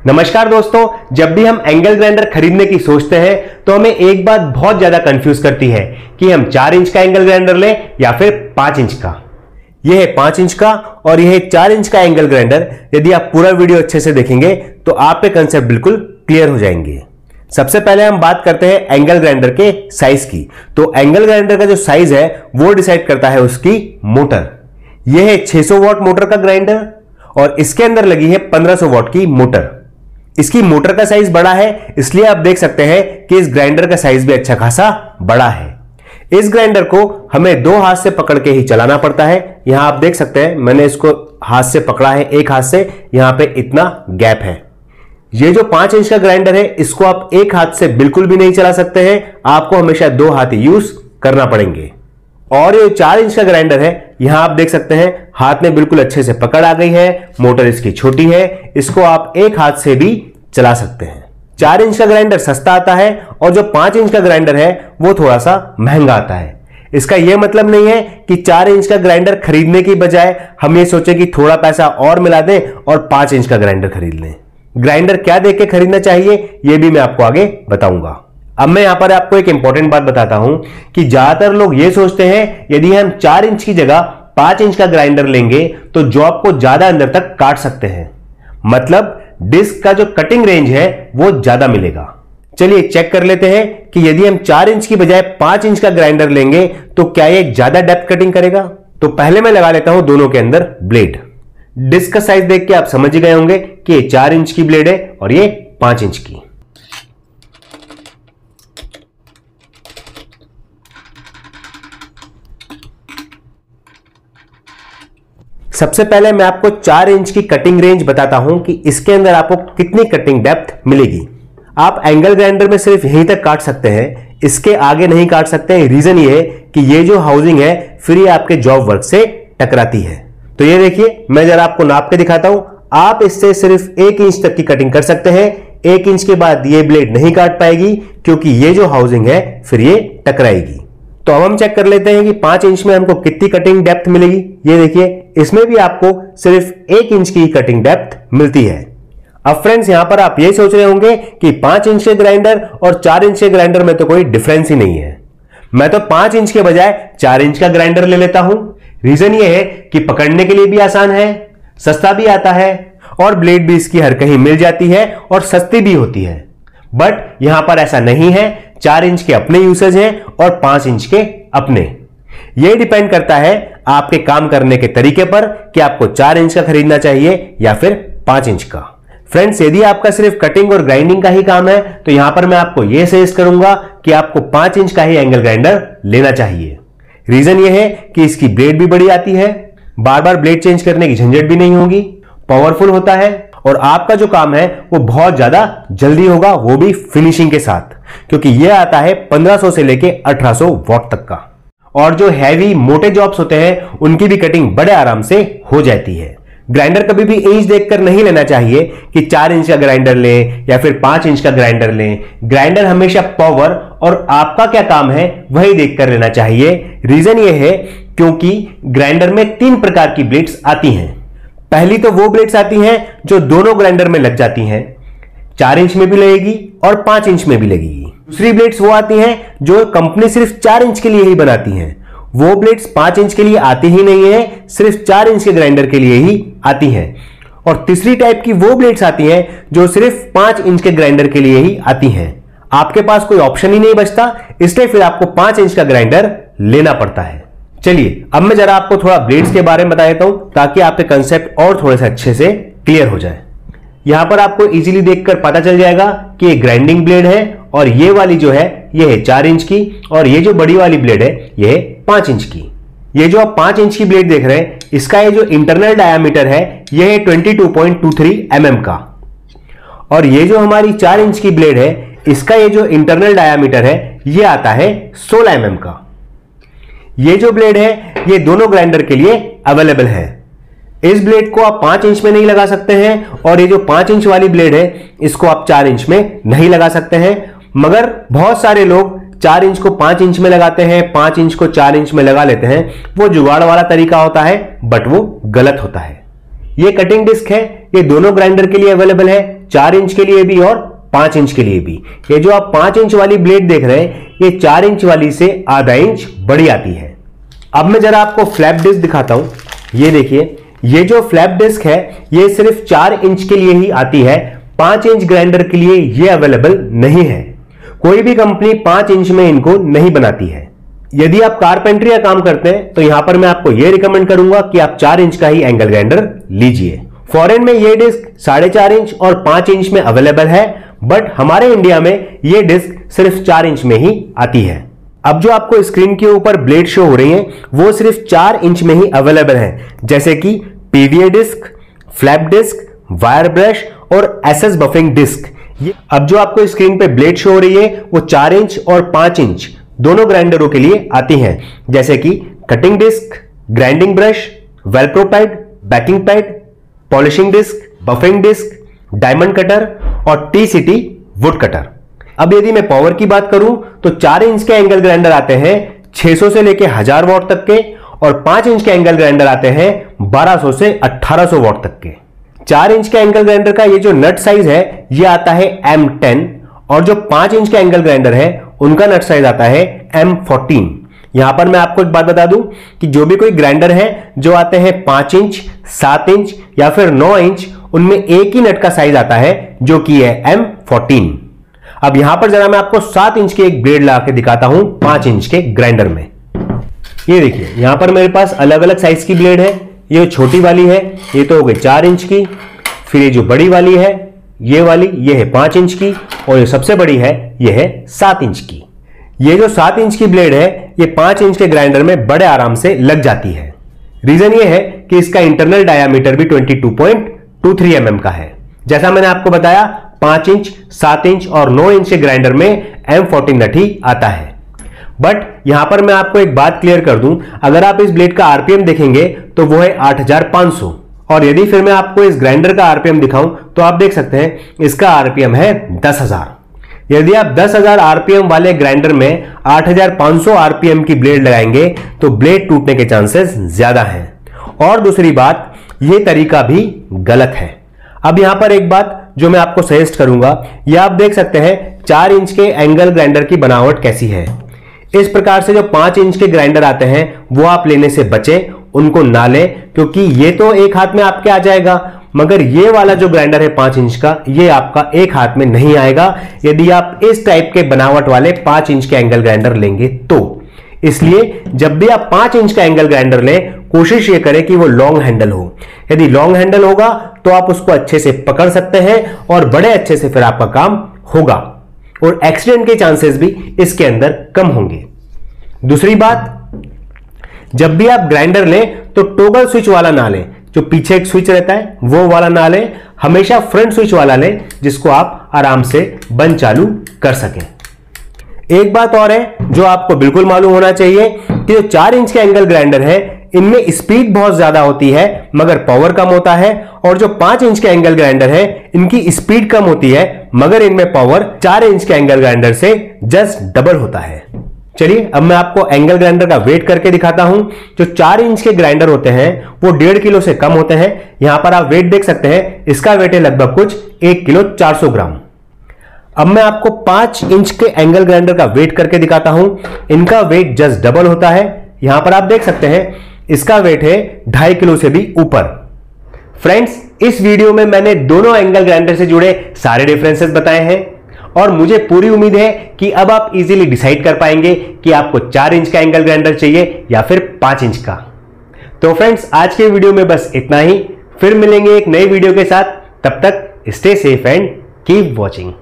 नमस्कार दोस्तों, जब भी हम एंगल ग्राइंडर खरीदने की सोचते हैं तो हमें एक बात बहुत ज्यादा कंफ्यूज करती है कि हम 4 इंच का एंगल ग्राइंडर लें या फिर 5 इंच का। यह है 5 इंच का और यह है 4 इंच का एंगल ग्राइंडर। यदि आप पूरा वीडियो अच्छे से देखेंगे तो आपके कंसेप्ट बिल्कुल क्लियर हो जाएंगे। सबसे पहले हम बात करते हैं एंगल ग्राइंडर के साइज की। तो एंगल ग्राइंडर का जो साइज है वो डिसाइड करता है उसकी मोटर। यह है 600 वॉट मोटर का ग्राइंडर और इसके अंदर लगी है 1500 वॉट की मोटर। इसकी मोटर का साइज बड़ा है, इसलिए आप देख सकते हैं कि इस ग्राइंडर का साइज भी अच्छा खासा बड़ा है। इस ग्राइंडर को हमें 2 हाथ से पकड़ के ही चलाना पड़ता है। यहां आप देख सकते हैं मैंने इसको हाथ से पकड़ा है, एक हाथ से, यहां पे इतना गैप है। ये जो 5 इंच का ग्राइंडर है इसको आप एक हाथ से बिल्कुल भी नहीं चला सकते हैं, आपको हमेशा 2 हाथ यूज करना पड़ेंगे। और ये 4 इंच का ग्राइंडर है, यहां आप देख सकते हैं हाथ में बिल्कुल अच्छे से पकड़ आ गई है, मोटर इसकी छोटी है, इसको आप एक हाथ से भी चला सकते हैं। 4 इंच का ग्राइंडर सस्ता आता है और जो 5 इंच का ग्राइंडर है वो थोड़ा सा महंगा आता है। इसका यह मतलब नहीं है कि 4 इंच का ग्राइंडर खरीदने की बजाय हम ये सोचें कि थोड़ा पैसा और मिला दें और 5 इंच का ग्राइंडर खरीद लें। ग्राइंडर क्या देख के खरीदना चाहिए यह भी मैं आपको आगे बताऊंगा। अब मैं यहां पर आपको एक इंपॉर्टेंट बात बताता हूं कि ज्यादातर लोग ये सोचते हैं यदि हम 4 इंच की जगह 5 इंच का ग्राइंडर लेंगे तो जॉब को ज्यादा अंदर तक काट सकते हैं, मतलब डिस्क का जो कटिंग रेंज है वो ज्यादा मिलेगा। चलिए चेक कर लेते हैं कि यदि हम 4 इंच की बजाय 5 इंच का ग्राइंडर लेंगे तो क्या ये ज्यादा डेप्थ कटिंग करेगा। तो पहले मैं लगा लेता हूं दोनों के अंदर ब्लेड। डिस्क का साइज देख के आप समझ ही गए होंगे कि ये 4 इंच की ब्लेड है और ये 5 इंच की। सबसे पहले मैं आपको 4 इंच की कटिंग रेंज बताता हूं कि इसके अंदर आपको कितनी कटिंग डेप्थ मिलेगी। आप एंगल ग्राइंडर में सिर्फ यहीं तक काट सकते हैं, इसके आगे नहीं काट सकते हैं। रीजन ये है कि ये जो हाउसिंग है फिर ये आपके जॉब वर्क से टकराती है। तो ये देखिए, मैं जरा आपको नाप के दिखाता हूं। आप इससे सिर्फ 1 इंच तक की कटिंग कर सकते हैं। 1 इंच के बाद ये ब्लेड नहीं काट पाएगी क्योंकि ये जो हाउसिंग है फिर ये टकराएगी। तो अब हम चेक कर लेते हैं कि 5 इंच में हमको कितनी कटिंग डेप्थ मिलेगी। ये देखिए, इसमें भी आपको सिर्फ 1 इंच की कटिंग डेप्थ मिलती है। अब फ्रेंड्स, यहां पर आप ये सोच रहे होंगे कि 5 इंच के ग्राइंडर और 4 इंच के ग्राइंडर में तो कोई डिफरेंस ही नहीं है, मैं तो 5 इंच के बजाय 4 इंच का ग्राइंडर ले लेता हूं। रीजन ये है कि पकड़ने के लिए भी आसान है, सस्ता भी आता है और ब्लेड भी इसकी हर कहीं मिल जाती है और सस्ती भी होती है। बट यहां पर ऐसा नहीं है। 4 इंच के अपने यूसेज हैं और 5 इंच के अपने। यह डिपेंड करता है आपके काम करने के तरीके पर कि आपको 4 इंच का खरीदना चाहिए या फिर 5 इंच का। फ्रेंड्स, यदि आपका सिर्फ कटिंग और ग्राइंडिंग का ही काम है तो यहां पर मैं आपको यह सजेस्ट करूंगा कि आपको 5 इंच का ही एंगल ग्राइंडर लेना चाहिए। रीजन यह है कि इसकी ब्लेड भी बड़ी आती है, बार बार ब्लेड चेंज करने की झंझट भी नहीं होगी, पावरफुल होता है और आपका जो काम है वो बहुत ज्यादा जल्दी होगा, वो भी फिनिशिंग के साथ, क्योंकि यह आता है 1500 से लेके 1800 वॉट तक का। और जो हैवी मोटे जॉब्स होते हैं उनकी भी कटिंग बड़े आराम से हो जाती है। ग्राइंडर कभी भी इंच देखकर नहीं लेना चाहिए कि 4 इंच का ग्राइंडर लें या फिर 5 इंच का ग्राइंडर लें। ग्राइंडर हमेशा पावर और आपका क्या काम है वही देखकर लेना चाहिए। रीजन यह है क्योंकि ग्राइंडर में 3 प्रकार की ब्लेड्स आती हैं। पहली तो वो ब्लेड्स आती हैं जो दोनों ग्राइंडर में लग जाती हैं, 4 इंच में भी लगेगी और 5 इंच में भी लगेगी। दूसरी ब्लेड्स वो आती हैं जो कंपनी सिर्फ 4 इंच के लिए ही बनाती हैं। वो ब्लेड्स 5 इंच के लिए आती ही नहीं है, सिर्फ 4 इंच के ग्राइंडर के लिए ही आती हैं। और तीसरी टाइप की वो ब्लेड्स आती हैं जो सिर्फ 5 इंच के ग्राइंडर के लिए ही आती हैं। आपके पास कोई ऑप्शन ही नहीं बचता, इसलिए फिर आपको 5 इंच का ग्राइंडर लेना पड़ता है। चलिए अब मैं जरा आपको थोड़ा ब्लेड्स के बारे में बता देता हूं ताकि आपके कंसेप्ट और थोड़े से अच्छे से क्लियर हो जाए। यहां पर आपको इजीली देखकर पता चल जाएगा कि ये ग्राइंडिंग ब्लेड है और ये वाली जो है ये है 4 इंच की और ये जो बड़ी वाली ब्लेड है ये है 5 इंच की। ये जो आप 5 इंच की ब्लेड देख रहे हैं इसका ये जो इंटरनल डायामीटर है ये है 22.23 mm का और ये जो हमारी 4 इंच की ब्लेड है इसका ये जो इंटरनल डायामीटर है ये आता है 16 mm का। ये जो ब्लेड है ये दोनों ग्राइंडर के लिए अवेलेबल है। इस ब्लेड को आप 5 इंच में नहीं लगा सकते हैं और ये जो 5 इंच वाली ब्लेड है इसको आप 4 इंच में नहीं लगा सकते हैं। मगर बहुत सारे लोग 4 इंच को 5 इंच में लगाते हैं, 5 इंच को 4 इंच में लगा लेते हैं। वो जुगाड़ वाला तरीका होता है बट वो गलत होता है। ये कटिंग डिस्क है, ये दोनों ग्राइंडर के लिए अवेलेबल है, 4 इंच के लिए भी और 5 इंच के लिए भी। ये जो आप 5 इंच वाली ब्लेड देख रहे हैं, ये 4 इंच वाली से आधा इंच बड़ी आती है। अब मैं जरा आपको फ्लैप डिस्क दिखाता हूं। ये देखिए, ये जो फ्लैप डिस्क है ये सिर्फ 4 इंच के लिए ही आती है, 5 इंच ग्राइंडर के लिए ये अवेलेबल नहीं है। कोई भी कंपनी 5 इंच में इनको नहीं बनाती है। यदि आप कारपेंटरी का काम करते हैं तो यहां पर मैं आपको यह रिकमेंड करूंगा कि आप 4 इंच का ही एंगल ग्राइंडर लीजिए। फॉरेन में ये डिस्क 4.5 इंच और 5 इंच में अवेलेबल है, बट हमारे इंडिया में ये डिस्क सिर्फ 4 इंच में ही आती है। अब जो आपको स्क्रीन के ऊपर ब्लेड शो हो रही हैं वो सिर्फ 4 इंच में ही अवेलेबल है, जैसे कि PVA disc, flap disc, wire brush और एसएस बफिंग डिस्क। अब जो आपको स्क्रीन पे ब्लेड शो हो रही है वो 4 इंच और 5 इंच दोनों ग्राइंडरों के लिए आती हैं, जैसे कि cutting disc, grinding brush, Velcro pad, backing pad, polishing disc, buffing disc, diamond cutter और टीसीटी वुड कटर। अब यदि मैं पावर की बात करूं तो 4 इंच के एंगल ग्राइंडर आते हैं 600 से लेके 1000 वॉट तक के, और 5 इंच के एंगल ग्राइंडर आते हैं 1200 से 1800 वॉट तक के। 4 इंच के एंगल ग्राइंडर का ये जो नट साइज है ये आता है M10, और जो 5 इंच के एंगल ग्राइंडर है उनका नट साइज आता है M14। यहां पर मैं आपको एक बात बता दूं कि जो भी कोई ग्राइंडर है जो आते हैं 5 इंच, 7 इंच या फिर 9 इंच, उनमें एक ही नट का साइज आता है जो कि है M14। अब यहां पर जरा मैं आपको 7 इंच की एक ब्लेड लगा के दिखाता हूं 5 इंच के ग्राइंडर में। ये देखिए, यहां पर मेरे पास अलग अलग साइज की ब्लेड है। ये छोटी वाली है, ये तो हो गई 4 इंच की, फिर ये जो बड़ी वाली है ये वाली, ये है 5 इंच की, और ये सबसे बड़ी है ये है 7 इंच की। ये जो 7 इंच की ब्लेड है ये 5 इंच के ग्राइंडर में बड़े आराम से लग जाती है। रीजन ये है कि इसका इंटरनल डायामीटर भी 22.23 mm का है। जैसा मैंने आपको बताया 5 इंच, 7 इंच और 9 इंच के ग्राइंडर में M14 नट ही आता है। बट यहां पर मैं आपको एक बात क्लियर कर दूं, अगर आप इस ब्लेड का आरपीएम देखेंगे तो वो है 8500, और यदि फिर मैं आपको इस ग्राइंडर का आरपीएम दिखाऊं तो आप देख सकते हैं इसका आरपीएम है 10,000। यदि आप 10,000 आरपीएम वाले ग्राइंडर में 8,500 आरपीएम की ब्लेड लगाएंगे तो ब्लेड टूटने के चांसेस ज्यादा हैं। और दूसरी बात, यह तरीका भी गलत है। अब यहां पर एक बात जो मैं आपको सजेस्ट करूंगा, यह आप देख सकते हैं 4 इंच के एंगल ग्राइंडर की बनावट कैसी है। इस प्रकार से जो 5 इंच के ग्राइंडर आते हैं वो आप लेने से बचें, उनको ना लें, क्योंकि ये तो एक हाथ में आपके आ जाएगा, मगर ये वाला जो ग्राइंडर है 5 इंच का, ये आपका एक हाथ में नहीं आएगा यदि आप इस टाइप के बनावट वाले 5 इंच के एंगल ग्राइंडर लेंगे तो। इसलिए जब भी आप 5 इंच का एंगल ग्राइंडर लें, कोशिश ये करें कि वो लॉन्ग हैंडल हो। यदि लॉन्ग हैंडल होगा तो आप उसको अच्छे से पकड़ सकते हैं और बड़े अच्छे से फिर आपका काम होगा, और एक्सीडेंट के चांसेस भी इसके अंदर कम होंगे। दूसरी बात, जब भी आप ग्राइंडर लें तो टॉगल स्विच वाला ना लें, जो पीछे एक स्विच रहता है वो वाला ना लें, हमेशा फ्रंट स्विच वाला लें जिसको आप आराम से बंद चालू कर सकें। एक बात और है जो आपको बिल्कुल मालूम होना चाहिए कि जो 4 इंच के एंगल ग्राइंडर है इनमें स्पीड बहुत ज्यादा होती है मगर पावर कम होता है, और जो 5 इंच के एंगल ग्राइंडर है इनकी स्पीड कम होती है मगर इनमें पावर 4 इंच के एंगल ग्राइंडर से जस्ट डबल होता है। चलिए अब मैं आपको एंगल ग्राइंडर का वेट करके दिखाता हूं। जो 4 इंच के ग्राइंडर होते हैं वो 1.5 किलो से कम होते हैं। यहां पर आप वेट देख सकते हैं, इसका वेट है लगभग कुछ 1 किलो 400 ग्राम। अब मैं आपको 5 इंच के एंगल ग्राइंडर का वेट करके दिखाता हूं। इनका वेट जस्ट डबल होता है। यहां पर आप देख सकते हैं इसका वेट है 2.5 किलो से भी ऊपर। फ्रेंड्स, इस वीडियो में मैंने दोनों एंगल ग्राइंडर से जुड़े सारे डिफरेंसेस बताए हैं, और मुझे पूरी उम्मीद है कि अब आप इजीली डिसाइड कर पाएंगे कि आपको 4 इंच का एंगल ग्राइंडर चाहिए या फिर 5 इंच का। तो फ्रेंड्स, आज के वीडियो में बस इतना ही। फिर मिलेंगे एक नई वीडियो के साथ। तब तक stay safe and keep watching.